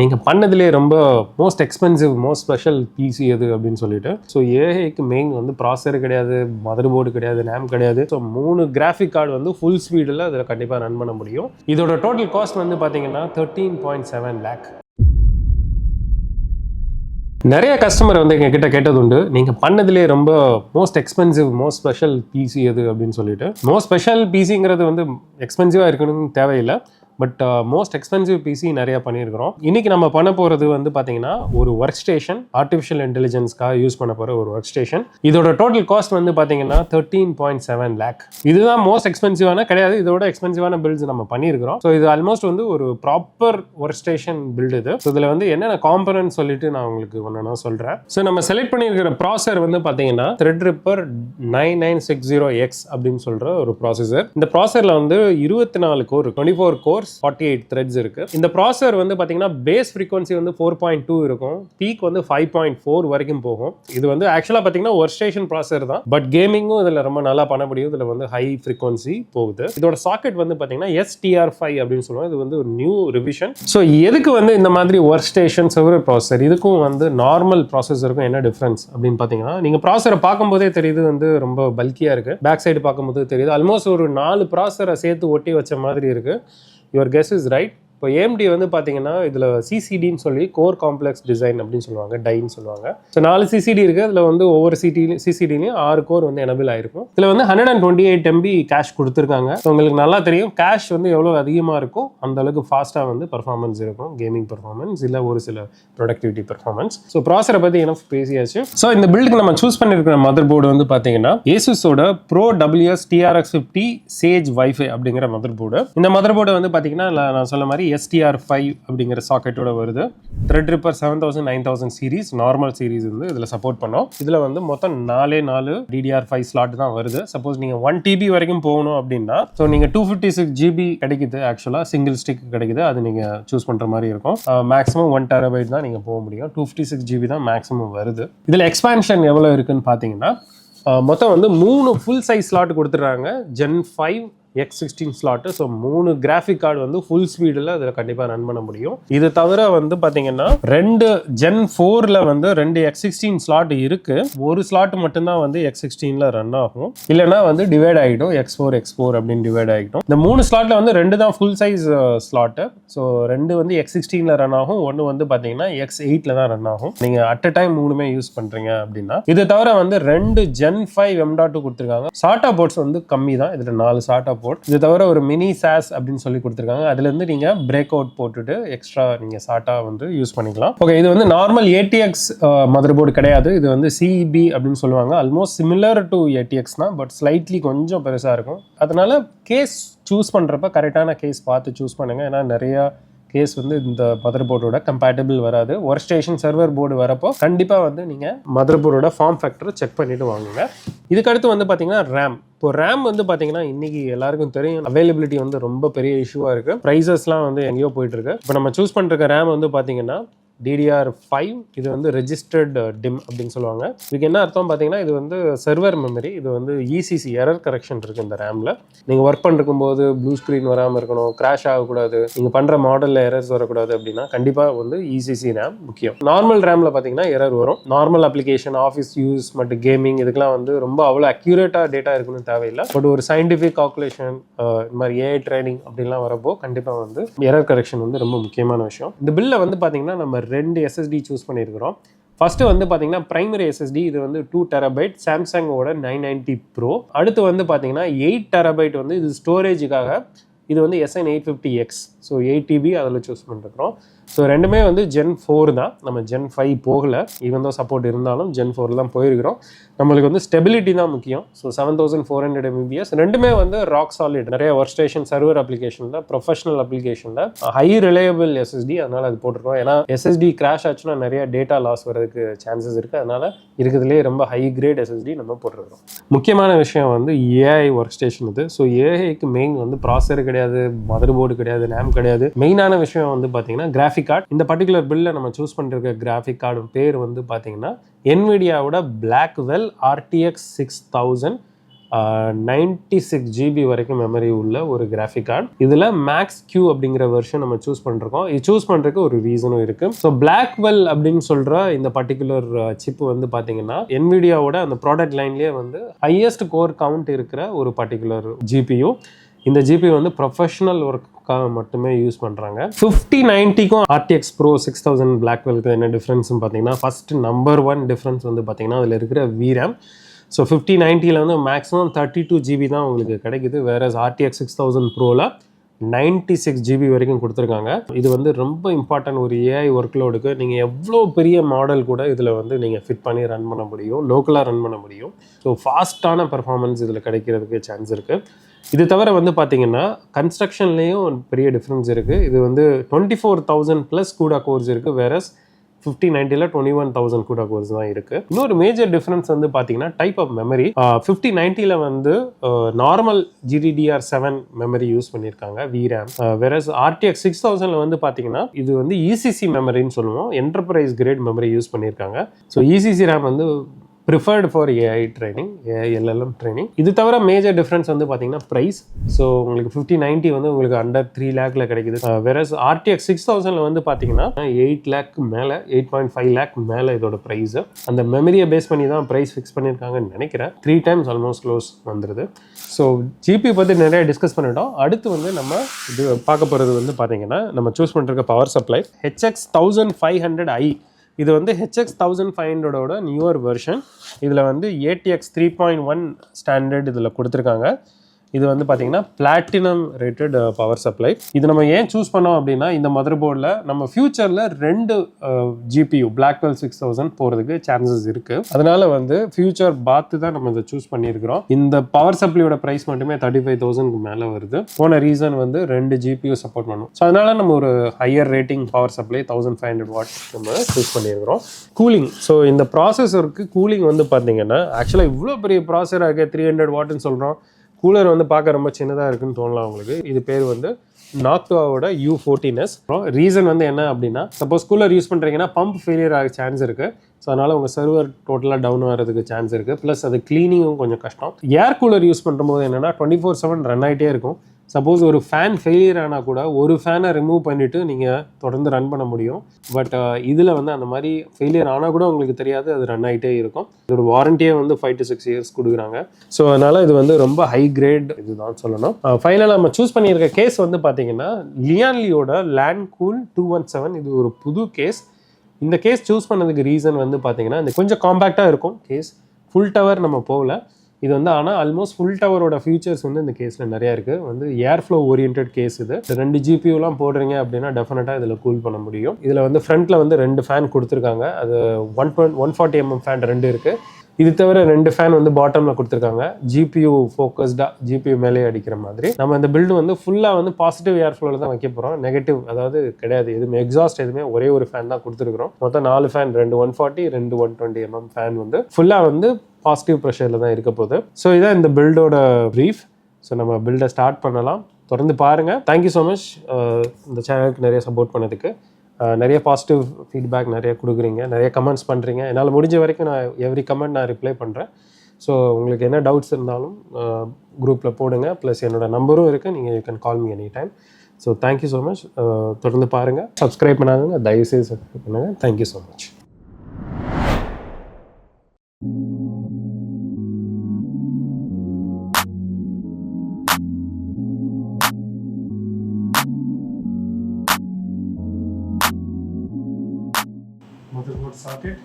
நீங்கள் பண்ணதுலேயே ரொம்ப most expensive most special PC எது அப்படின்னு சொல்லிட்டு. ஸோ ஏஐக்கு மெயின் வந்து ப்ராசர் கிடையாது, மதர் போர்டு கிடையாது, ரேம் கிடையாது. ஸோ 3 கிராஃபிக் கார்டு வந்து ஃபுல் ஸ்பீடில் அதில் கண்டிப்பாக ரன் பண்ண முடியும். இதோட டோட்டல் காஸ்ட் வந்து பார்த்தீங்கன்னா 13.7 lakh. நிறைய கஸ்டமர் வந்து எங்ககிட்ட கேட்டது உண்டு, நீங்கள் பண்ணதுலேயே ரொம்ப most expensive most special PC எது அப்படின்னு சொல்லிட்டு. மோஸ்ட் ஸ்பெஷல் பிசிங்கிறது வந்து எக்ஸ்பென்சிவாக இருக்கணும்னு தேவையில்லை, பட் மோஸ்ட் எக்ஸ்பென்சிவ் பிசி நிறையா பண்ணியிருக்கிறோம். இன்னைக்கு நம்ம பண்ண போகிறது வந்து பார்த்தீங்கன்னா ஒரு ஒர்க் ஸ்டேஷன், ஆர்டிஃபிஷியல் இன்டெலிஜென்ஸ்க்காக யூஸ் பண்ண போகிற ஒரு ஒர்க் ஸ்டேஷன். இதோட டோட்டல் காஸ்ட் வந்து பார்த்தீங்கன்னா 13.7 lakh. இதுதான் மோஸ்ட் எக்ஸ்பென்சிவான கிடையாது, இதோட எக்ஸ்பென்சிவான பில்ட்ஸ் நம்ம பண்ணியிருக்கிறோம். ஸோ இது ஆல்மோஸ்ட் வந்து ஒரு ப்ராப்பர் ஒர்க் ஸ்டேஷன் பில்டு இது. ஸோ இதில் வந்து என்னென்ன காம்பனன்ட் சொல்லிட்டு நான் உங்களுக்கு ஒன்று சொல்கிறேன். ஸோ நம்ம செலக்ட் பண்ணியிருக்கிற ப்ராசர் வந்து பார்த்தீங்கன்னா Threadripper 9960X அப்படின்னு சொல்கிற ஒரு ப்ராசஸர். இந்த ப்ராசரில் வந்து 24 கோர், 24 கோர், 48 threads இருக்கு. இந்த ப்ராசர் வந்து பாத்தீங்கன்னா பேஸ் ஃப்ரீக்வன்சி வந்து 4.2 இருக்கும், பீக் வந்து 5.4 வரைக்கும் போகும். இது வந்து ஆக்சுவலா பாத்தீங்கன்னா ஒர்க் ஸ்டேஷன் ப்ராசர் தான், பட் கேமிங்கும் இதுல ரொம்ப நல்லா பண்ண முடியும். இதுல வந்து ஹை ஃப்ரீக்வன்சி போகுது. இதோட சாக்கெட் வந்து பாத்தீங்கன்னா STR5 அப்படின்னு சொல்லுவாங்க. இது வந்து ஒரு நியூ ரிவிஷன். ஸோ எதுக்கு வந்து இந்த மாதிரி ஒர்க் ஸ்டேஷன் செவரல் ப்ராசர் இதுக்கும் வந்து நார்மல் ப்ராசஸருக்கும் என்ன டிஃபரன்ஸ் அப்படின்னு பாத்தீங்கன்னா, நீங்க ப்ராசரை பார்க்கும்போதே தெரியுது வந்து ரொம்ப பல்கியா இருக்கு. பேக் சைடு பார்க்கும்போது தெரியுது ஆல்மோஸ்ட் ஒரு 4 ப்ராசரை சேர்த்து ஒட்டி வச்ச மாதிரி இருக்கு. Your guess is right. இப்போ AMD வந்து பார்த்தீங்கன்னா இதில் சிசிடின்னு சொல்லி கோர் காம்ப்ளெக்ஸ் டிசைன் அப்படின்னு சொல்லுவாங்க, டைன்னு சொல்லுவாங்க. ஸோ 4 சிசிடி இருக்குது. அதில் வந்து ஒவ்வொரு சிசிடிலையும் 6 கோர் வந்து எனபிள் ஆயிருக்கும். இதில் வந்து 128 MB கேஷ் கொடுத்துருக்காங்க. ஸோ உங்களுக்கு நல்லா தெரியும் கேஷ் வந்து எவ்வளோ அதிகமாக இருக்கும் அந்த அளவுக்கு ஃபாஸ்ட்டாக வந்து பர்ஃபார்மன்ஸ் இருக்கும், கேமிங் பர்ஃபார்மன்ஸ் இல்லை ஒரு சில ப்ரொடக்டிவிட்டி பர்ஃபார்மன்ஸ். ஸோ ப்ராசரை பற்றி என்ன பேசியாச்சு. ஸோ இந்த பில்டுக்கு நம்ம சூஸ் பண்ணியிருக்கிற மதர் போர்டு வந்து பார்த்தீங்கன்னா ஏசுஸோட Pro WS TRX50 Sage Wi-Fi அப்படிங்கிற மதர் போர்டு. இந்த மதர் போர்டு வந்து பார்த்தீங்கன்னா நான் சொன்ன மாதிரி STR5 அப்படிங்கிற சாக்கெட்டோட வருது. Threadripper 7000 9000 சீரிஸ் நார்மல் சீரிஸ் வந்து இதில் சப்போர்ட் பண்ணோம். இதில் வந்து மொத்தம் 4 DDR5 ஸ்லாட் தான் வருது. சப்போஸ் நீங்கள் 1 TB வரைக்கும் போகணும் அப்படின்னா ஸோ நீங்கள் 256 GB கிடைக்குது, ஆக்சுவலாக சிங்கிள் ஸ்டிக் கிடைக்குது, அது நீங்கள் சூஸ் பண்ணுற மாதிரி இருக்கும். மேக்ஸிமம் 1 TB தான் நீங்கள் போக முடியும். 256 GB தான் மேக்ஸிமம் வருது. இதில் எக்ஸ்பான்ஷன் எவ்வளோ இருக்குன்னு பார்த்தீங்கன்னா மொத்தம் வந்து 3 ஃபுல் சைஸ் ஸ்லாட் கொடுத்துட்றாங்க. Gen 5 X16 slot. So 3 graphic card வந்து ஃபுல் ஸ்பீடில் அதில் கண்டிப்பாக ரன் பண்ண முடியும். இது தவிர வந்து பார்த்தீங்கன்னா 2 Gen 4ல் வந்து 2 X16 ஸ்லாட் இருக்கு. ஒரு ஸ்லாட் மட்டும்தான் வந்து X16ல ரன் ஆகும், இல்லைனா வந்து டிவைட் ஆகிடும், X4 அப்படின்னு டிவைட் ஆகிடும். இந்த 3 ஸ்லாட்டில் வந்து 2 தான் ஃபுல் சைஸ் ஸ்லாட்டு. ஸோ 2 வந்து X16ல ரன் ஆகும், ஒன்று வந்து பார்த்தீங்கன்னா X8ல தான் ரன் ஆகும். நீங்கள் அட் அ டைம் 3மே யூஸ் பண்ணுறீங்க அப்படின்னா. இது தவிர வந்து 2 Gen 5 M.2 கொடுத்துருக்காங்க. சாட்டா போர்ட்ஸ் வந்து கம்மி தான், இதில் 4 சாட்டா போர்ட். இது தவிர ஒரு மினி சாஸ் அப்படின்னு சொல்லி கொடுத்துருக்காங்க. அதுல இருந்து நீங்க பிரேக் அவுட் போட்டுட்டு எக்ஸ்ட்ரா நீங்க சாட்டா வந்து யூஸ் பண்ணிக்கலாம். ஓகே, இது வந்து நார்மல் ATX மதர் போர்டு கிடையாது. இது வந்து CEB அப்படின்னு சொல்லுவாங்க. ஆல்மோஸ்ட் சிமிலர் டு ATX தான், பட் ஸ்லைட்லி கொஞ்சம் பெருசா இருக்கும். அதனால கேஸ் சூஸ் பண்றப்ப கரெக்டான கேஸ் பார்த்து சூஸ் பண்ணுங்க. ஏன்னா நிறைய கேஸ் வந்து இந்த மதர் போர்டோட கம்பேட்டபிள் வராது. ஒர்க் ஸ்டேஷன் சர்வர் போர்டு வரப்போ கண்டிப்பாக வந்து நீங்கள் மதர் போர்டோட ஃபார்ம் ஃபேக்டரை செக் பண்ணிட்டு வாங்குங்க. இதுக்கடுத்து வந்து பார்த்தீங்கன்னா ரேம். இப்போ ரேம் வந்து பார்த்தீங்கன்னா இன்னைக்கு எல்லாருக்கும் தெரியும் அவைலபிலிட்டி வந்து ரொம்ப பெரிய இஷ்யூவாக இருக்குது. ப்ரைஸஸ்லாம் வந்து எங்கேயோ போயிட்டு இருக்கு. இப்போ நம்ம சூஸ் பண்ணுற ரேம் வந்து பார்த்தீங்கன்னா DDR5. இது வந்து ரெஜிஸ்டர்ட் டிம் அப்படின்னு சொல்லுவாங்க. இதுக்கு என்ன அர்த்தம் பார்த்தீங்கன்னா இது வந்து சர்வர் மெமரி. இது வந்து ECC எரர் கரெக்ஷன் இருக்குது இந்த ரேமில். நீங்கள் ஒர்க் பண்ணிருக்கும் போது ப்ளூ ஸ்க்ரீன் வராமல் இருக்கணும், கிராஷ் ஆகக்கூடாது, நீங்கள் பண்ணுற மாடலில் எரர்ஸ் வரக்கூடாது அப்படின்னா கண்டிப்பாக வந்து ECC ரேம் முக்கியம். நார்மல் ரேமில் பார்த்தீங்கன்னா எரர் வரும். நார்மல் அப்ளிகேஷன், ஆஃபீஸ் யூஸ் மற்றும் கேமிங் இதுக்கெல்லாம் வந்து ரொம்ப அவ்வளோ அக்யூரேட்டாக டேட்டா இருக்குன்னு தேவையில்லை. பட் ஒரு சயின்டிஃபிக் கால்குலேஷன், இந்த மாதிரி AI ட்ரைனிங் அப்படின்லாம் வரப்போ கண்டிப்பாக வந்து எரர் கரெக்ஷன் வந்து ரொம்ப முக்கியமான விஷயம். இந்த பில்லை வந்து பார்த்தீங்கன்னா நம்ம 2 SSD சூஸ் பண்ணியிருக்கிறோம். ஃபர்ஸ்ட் வந்து பார்த்தீங்கன்னா பிரைமரி SSD. இது வந்து 2 TB சாம்சங்கோட 990 Pro. அடுத்து வந்து பார்த்தீங்கன்னா 8 TB வந்து இது ஸ்டோரேஜுக்காக. இது வந்து SN850X. ஸோ 8 TB அதில் சூஸ் பண்ணிருக்கிறோம். ஸோ ரெண்டுமே வந்து Gen 4 தான், நம்ம Gen 5 போகலை. ஈவன் தான் சப்போர்ட் இருந்தாலும் Gen 4 தான் போயிருக்கிறோம். நம்மளுக்கு வந்து ஸ்டெபிலிட்டி தான் முக்கியம். ஸோ 7400 MBPS ரெண்டுமே வந்து ராக் சாலிட். நிறைய ஒர்க் ஸ்டேஷன் சர்வர் அப்ளிகேஷனில், ப்ரொஃபஷனல் அப்ளிகேஷனில் ஹை ரிலையபிள் SSD, அதனால் அது போட்டிருக்கோம். ஏன்னா SSD கிராஷ் ஆச்சுன்னா நிறைய டேட்டா லாஸ் வரதுக்கு சான்சஸ் இருக்குது. அதனால் இருக்கிறதுலே ரொம்ப ஹை கிரேட் SSD நம்ம போட்டிருக்கிறோம். முக்கியமான விஷயம் வந்து AI ஒர்க் ஸ்டேஷன் இது. ஸோ ஏஐக்கு மெயின் வந்து ப்ராசர் கிடையாது, மதர் போர்டு கிடையாது, ரேம் கிடையாது. மெயினான விஷயம் வந்து பார்த்தீங்கன்னா கிராஃபிக் கார்டு. இந்த பர்டிகுலர் பில்ல நம்ம சூஸ் பண்ணிருக்க கிராஃபிக் கார்டு பேர் வந்து பார்த்தீங்கன்னா Nvidiaவோட Blackwell RTX 6000 96 GB வரைக்கும் மெமரி உள்ள ஒரு கிராஃபிக் கார்டு. இதில் மேக்ஸ் கியூ அப்படிங்கிற வெர்ஷன் நம்ம சூஸ் பண்ணிருக்கோம். இது சூஸ் பண்ணுறதுக்கு ஒரு ரீசனும் இருக்கு. ஸோ பிளாக்வெல் அப்படின்னு சொல்கிற இந்த பர்டிகுலர் சிப் வந்து பார்த்தீங்கன்னா என்விடியாவோட அந்த ப்ராடக்ட் லைன்லேயே வந்து ஹையஸ்ட் கோர் கவுண்ட் இருக்கிற ஒரு பர்டிகுலர் ஜிபியு. இந்த ஜிபி வந்து ப்ரொஃபஷனல் ஒர்க்காக மட்டுமே யூஸ் பண்ணுறாங்க. 5090க்கும் RTX Pro 6000 பிளாக்வெல்க்கு என்ன டிஃப்ரென்ஸ்னு பார்த்தீங்கன்னா, ஃபர்ஸ்ட் நம்பர் 1 டிஃப்ரென்ஸ் வந்து பார்த்தீங்கன்னா அதில் இருக்கிற VRAM. ஸோ 5090ல் வந்து மேக்ஸிமம் 32 GB தான் உங்களுக்கு கிடைக்குது. வேற RTX 6000 Proவில் 96 GB வரைக்கும் கொடுத்துருக்காங்க. இது வந்து ரொம்ப இம்பார்ட்டன்ட் ஒரு AI ஒர்க்லோடுக்கு. நீங்கள் எவ்வளோ பெரிய மாடல் கூட இதில் வந்து நீங்கள் ஃபிட் பண்ணி ரன் பண்ண முடியும், லோக்கலாக ரன் பண்ண முடியும். ஸோ ஃபாஸ்ட்டான பெர்ஃபார்மன்ஸ் இதில் கிடைக்கிறதுக்கு சான்ஸ் இருக்குது. இது தவிர வந்து பார்த்தீங்கன்னா கன்ஸ்ட்ரக்ஷன்லேயும் பெரிய டிஃப்ரென்ஸ் இருக்குது. இது வந்து 24,000+ CUDA கோர்ஸ் இருக்குது. வேற 5090ல் 21,000 CUDA கோர்ஸ் தான் இருக்குது. இன்னொரு மேஜர் டிஃப்ரென்ஸ் வந்து பார்த்தீங்கன்னா டைப் ஆஃப் மெமரி. 5090ல் வந்து நார்மல் GDDR7 மெமரி யூஸ் பண்ணியிருக்காங்க VRAM. வேற RTX 6000ல் வந்து பார்த்தீங்கன்னா இது வந்து ECC மெமரின்னு சொல்லுவோம், என்டர்பிரைஸ் கிரேட் மெமரி யூஸ் பண்ணியிருக்காங்க. ஸோ ECC RAM வந்து ப்ரிஃபர்டு ஃபார் AI ட்ரைனிங், AI LLM ட்ரைனிங். இது தவிர மேஜர் டிஃப்ரென்ஸ் வந்து பார்த்தீங்கன்னா ப்ரைஸ். ஸோ உங்களுக்கு 5090 வந்து உங்களுக்கு அண்டர் 3 lakhல கிடைக்குது. வேற RTX 6000ல் வந்து பார்த்தீங்கன்னா 8 lakh மேலே, 8.5 lakh மேலே இதோட ப்ரைஸு. அந்த மெமரியை பேஸ் பண்ணி தான் ப்ரைஸ் ஃபிக்ஸ் பண்ணியிருக்காங்கன்னு நினைக்கிறேன். 3 times ஆல்மோஸ்ட் க்ளோஸ் வந்துடுது. ஸோ ஜிபி பற்றி நிறைய டிஸ்கஸ் பண்ணிட்டோம். அடுத்து வந்து நம்ம இது பார்க்க போகிறது வந்து பார்த்தீங்கன்னா நம்ம சூஸ் பண்ணிருக்க பவர் சப்ளை HX 1500i. இது வந்து HX 1500ஓட நியூவர் வெர்ஷன். இதில் வந்து ATX 3.1 ஸ்டாண்டர்ட் இதில் கொடுத்துருக்காங்க. இது வந்து பார்த்தீங்கன்னா பிளாட்டினம் ரேட்டட் பவர் சப்ளை. இது நம்ம ஏன் சூஸ் பண்ணோம் அப்படின்னா, இந்த மதர் போர்டில் நம்ம ஃபியூச்சரில் 2 GPU Blackwell 6000 போகிறதுக்கு சான்சஸ் இருக்குது. அதனால வந்து ஃபியூச்சர் பார்த்து தான் நம்ம இதை சூஸ் பண்ணியிருக்கிறோம். இந்த பவர் சப்ளையோட ப்ரைஸ் மட்டுமே 35,000க்கு மேலே வருது. போன ரீசன் வந்து 2 GPU சப்போர்ட் பண்ணும். ஸோ அதனால நம்ம ஒரு higher rating power supply 1500 what நம்ம சூஸ் பண்ணியிருக்கிறோம். கூலிங். ஸோ இந்த ப்ராசஸருக்கு கூலிங் வந்து பார்த்தீங்கன்னா ஆக்சுவலாக இவ்வளோ பெரிய ப்ராசஸர் ஆக 300 வாட்னு சொல்கிறோம். கூலர் வந்து பார்க்க ரொம்ப சின்னதாக இருக்குன்னு தோணலாம் உங்களுக்கு. இது பேர் வந்து நாக்டோவோட U14s. ரீசன் வந்து என்ன அப்படின்னா, சப்போஸ் கூலர் யூஸ் பண்ணுறீங்கன்னா பம்ப் ஃபெயிலியர் ஆக சான்ஸ் இருக்குது. ஸோ அதனால் உங்கள் சர்வர் டோட்டலாக டவுன் ஆகிறதுக்கு சான்ஸ் இருக்குது. ப்ளஸ் அது க்ளீனிங்கும் கொஞ்சம் கஷ்டம். ஏர் கூலர் யூஸ் பண்ணும்போது என்னென்னா 24/7 ரன் ஆகிட்டே இருக்கும். சப்போஸ் ஒரு ஃபேன் ஃபெயிலியர் ஆனால் கூட ஒரு ஃபேனை ரிமூவ் பண்ணிவிட்டு நீங்கள் தொடர்ந்து ரன் பண்ண முடியும். பட் இதில் வந்து அந்த மாதிரி ஃபெயிலியர் ஆனால் கூட உங்களுக்கு தெரியாது, அது ரன் ஆகிட்டே இருக்கும். இதோட வாரண்டியே வந்து 5 to 6 years கொடுக்குறாங்க. ஸோ அதனால் இது வந்து ரொம்ப ஹை கிரேட் இதுதான் சொல்லணும். ஃபைனலாக நம்ம சூஸ் பண்ணியிருக்க கேஸ் வந்து பார்த்தீங்கன்னா லியான்லியோட லேண்ட்கூல் 217. இது ஒரு புது கேஸ். இந்த கேஸ் சூஸ் பண்ணதுக்கு ரீசன் வந்து பார்த்தீங்கன்னா இந்த கொஞ்சம் காம்பேக்டாக இருக்கும் கேஸ். ஃபுல் டவர் நம்ம போகல. இது வந்து ஆனால் ஆல்மோஸ்ட் ஃபுல் டவரோட ஃபீச்சர்ஸ் வந்து இந்த கேஸில் நிறையா இருக்குது. வந்து ஏர் ஃப்ளோ ஓரியன்ட் கேஸ் இது. 2 GPUலாம் போடுறீங்க அப்படின்னா டெஃபினட்டாக இதில் கூல் பண்ண முடியும். இதில் வந்து ஃப்ரண்ட்டில் வந்து 2 ஃபேன் கொடுத்துருக்காங்க. அது 140 mm ஃபேன் 2 இருக்குது. இது தவிர 2 ஃபேன் வந்து பாட்டமில் கொடுத்துருக்காங்க. GPU ஃபோக்கஸ்டாக GPU மேலே அடிக்கிற மாதிரி. நம்ம இந்த பில்டு வந்து ஃபுல்லாக வந்து பாசிட்டிவ் ஏர் ஃப்ளோவில் தான் வைக்க போகிறோம். நெகட்டிவ் அதாவது கிடையாது. எதுவுமே எக்ஸாஸ்ட் எதுவுமே ஒரே ஒரு ஃபேன் தான் கொடுத்துருக்குறோம். மொத்தம் 4 ஃபேன், 2 140, 2 120 mm ஃபேன் வந்து ஃபுல்லாக வந்து பாசிட்டிவ் ப்ரெஷரில் தான் இருக்க போகுது. ஸோ இதான் இந்த பில்டோட ப்ரீஃப். ஸோ நம்ம பில்டை ஸ்டார்ட் பண்ணலாம். தொடர்ந்து பாருங்கள். தேங்க்யூ ஸோ மச் இந்த சேனலுக்கு நிறைய சப்போர்ட் பண்ணதுக்கு. நிறைய பாசிட்டிவ் ஃபீட்பேக் நிறைய கொடுக்குறீங்க, நிறைய கமெண்ட்ஸ் பண்ணுறீங்க. என்னால் முடிஞ்ச வரைக்கும் நான் எவ்ரி கமெண்ட் நான் ரிப்ளை பண்ணுறேன். ஸோ உங்களுக்கு என்ன டவுட்ஸ் இருந்தாலும் குரூப்பில் போடுங்க. ப்ளஸ் என்னோட நம்பரும் இருக்குது, நீங்கள் you can call me any time. So thank you so much. தொடர்ந்து பாருங்கள். சப்ஸ்கிரைப் பண்ணாதுங்க, தயவுசெய்து சப்ஸ்கிரைப் பண்ணுங்கள். Thank you so much. Motherboard socket,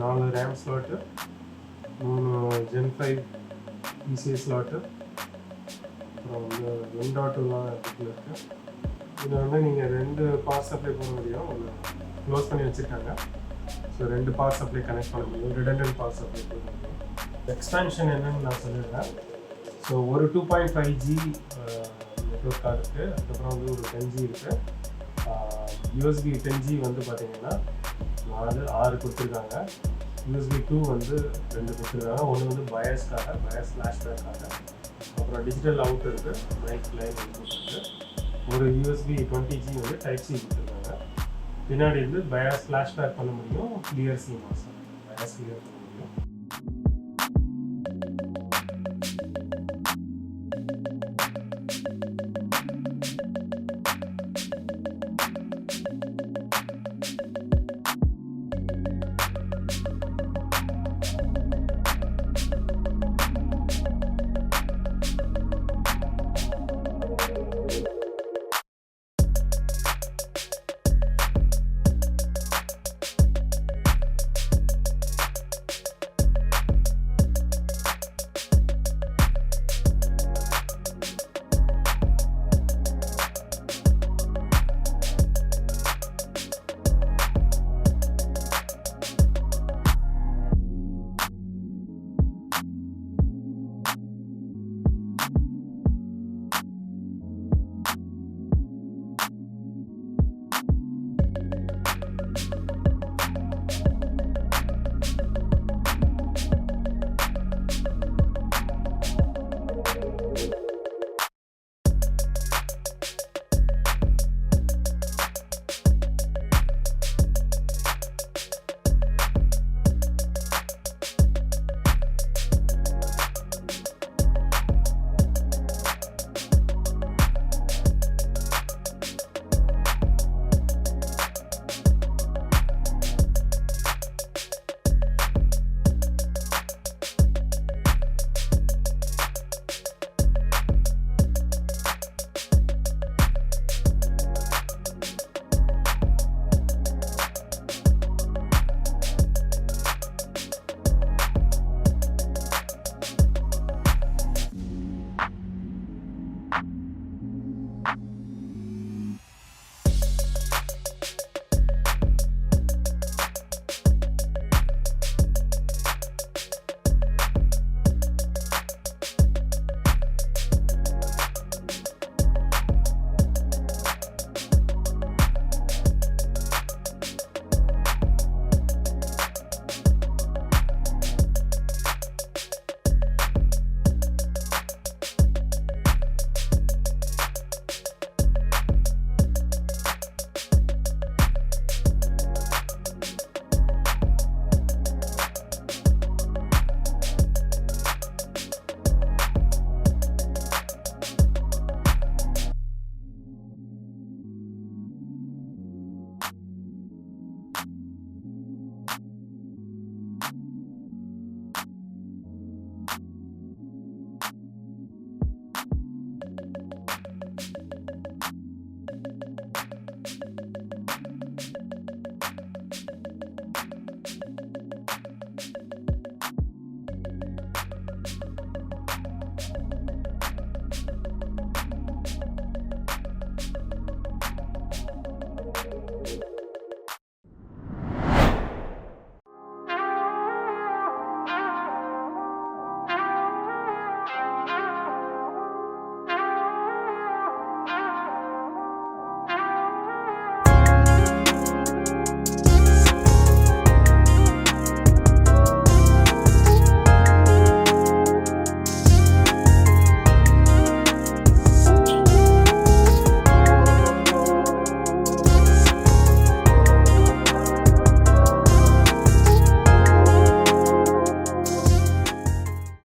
4 RAM slot, 3 Gen 5 PCI slot, அப்புறம் வந்து M.2லாம் இதில் இருக்குது. இதில் வந்து நீங்கள் 2 பவர் சப்ளை பண்ண முடியும். ஒன்று க்ளோஸ் பண்ணி வச்சுருக்காங்க. ஸோ 2 பவர் சப்ளை கனெக்ட் பண்ண முடியும். ரிடண்டன்ட் பவர் சப்ளை பண்ண முடியும். எக்ஸ்பேன்ஷன் என்னன்னு நான் சொல்லிடுறேன். ஸோ ஒரு 2.5G நெட்வொர்க் கார்டு இருக்குது. அதுக்கப்புறம் வந்து ஒரு 10G இருக்குது. USB 10G வந்து பார்த்தீங்கன்னா 6 கொடுத்துருக்காங்க. USB 2 வந்து 2 கொடுத்துருக்காங்க. ஒன்று வந்து பயாஸ்க்காக, பயாஸ் ஃப்ளாஷ்பேக்காக. அப்புறம் டிஜிட்டல் அவுட் இருக்குது, மைக் லைன் இருக்குது. ஒரு USB 20G வந்து டைப் C கொடுத்துருக்காங்க. பின்னாடி வந்து பயாஸ் ஃப்ளாஷ்பேக் பண்ண முடியும், கிளியர் CMOS பயாஸ் கிளியர்